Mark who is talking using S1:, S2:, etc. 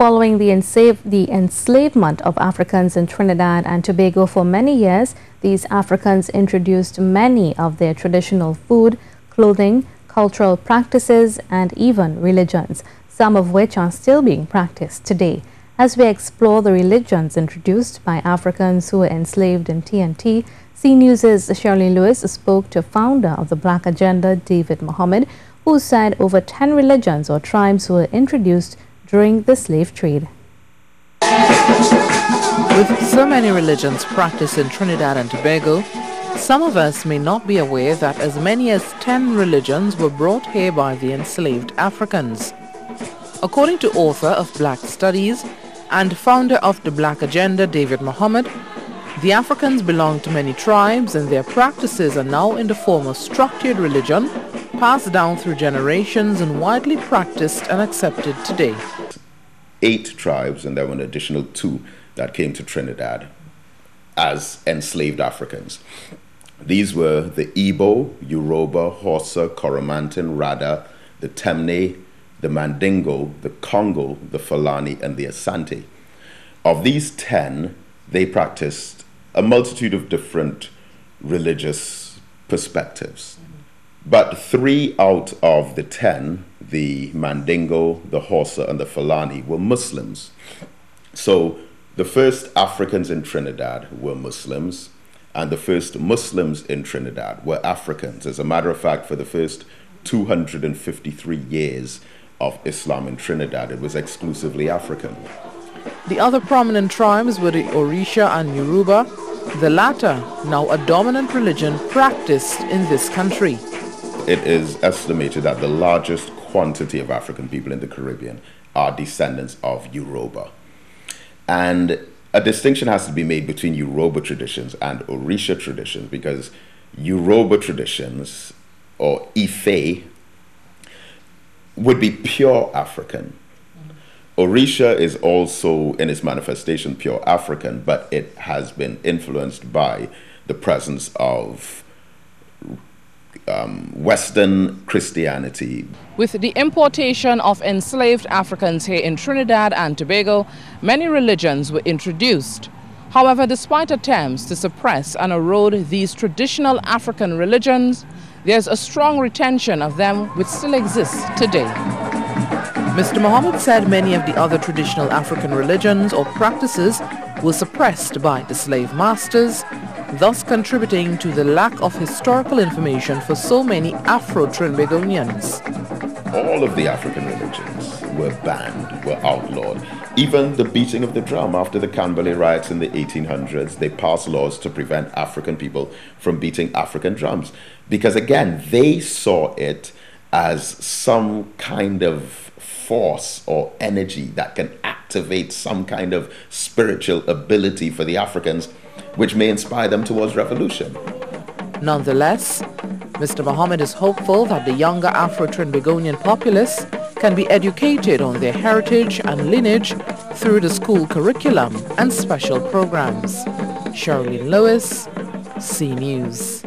S1: Following the enslavement of Africans in Trinidad and Tobago for many years, these Africans introduced many of their traditional food, clothing, cultural practices, and even religions, some of which are still being practiced today. As we explore the religions introduced by Africans who were enslaved in TNT, CNews' Shirley Lewis spoke to founder of the Black Agenda, David Mohammed, who said over 10 religions or tribes were introduced during the slave trade.
S2: With so many religions practiced in Trinidad and Tobago, some of us may not be aware that as many as 10 religions were brought here by the enslaved Africans. According to author of Black Studies and founder of the Black Agenda, David Mohammed, the Africans belong to many tribes and their practices are now in the form of structured religion, passed down through generations and widely practiced and accepted today.
S3: 8 tribes, and there were an additional 2 that came to Trinidad as enslaved Africans. These were the Igbo, Yoruba, Hausa, Coromantun, Rada, the Temne, the Mandingo, the Congo, the Fulani, and the Asante. Of these 10, they practiced a multitude of different religious perspectives. But 3 out of the 10, the Mandingo, the Hausa, and the Fulani, were Muslims. So the first Africans in Trinidad were Muslims, and the first Muslims in Trinidad were Africans. As a matter of fact, for the first 253 years of Islam in Trinidad, it was exclusively African.
S2: The other prominent tribes were the Orisha and Yoruba, the latter now a dominant religion practiced in this country.
S3: It is estimated that the largest quantity of African people in the Caribbean are descendants of Yoruba. And a distinction has to be made between Yoruba traditions and Orisha traditions, because Yoruba traditions, or Ife, would be pure African. Orisha is also, in its manifestation, pure African, but it has been influenced by the presence of Western Christianity.
S2: With the importation of enslaved Africans here in Trinidad and Tobago, many religions were introduced. However, despite attempts to suppress and erode these traditional African religions, there's a strong retention of them which still exists today. Mr. Mohammed said many of the other traditional African religions or practices were suppressed by the slave masters, thus contributing to the lack of historical information for so many Afro-Trinbagonians.
S3: All of the African religions were banned, were outlawed. Even the beating of the drum after the Camberley riots in the 1800s, they passed laws to prevent African people from beating African drums. Because again, they saw it as some kind of force or energy that can activate some kind of spiritual ability for the Africans, which may inspire them towards revolution.
S2: Nonetheless, Mr. Mohammed is hopeful that the younger Afro-Trinbagonian populace can be educated on their heritage and lineage through the school curriculum and special programs. Shirley Lewis, CNews.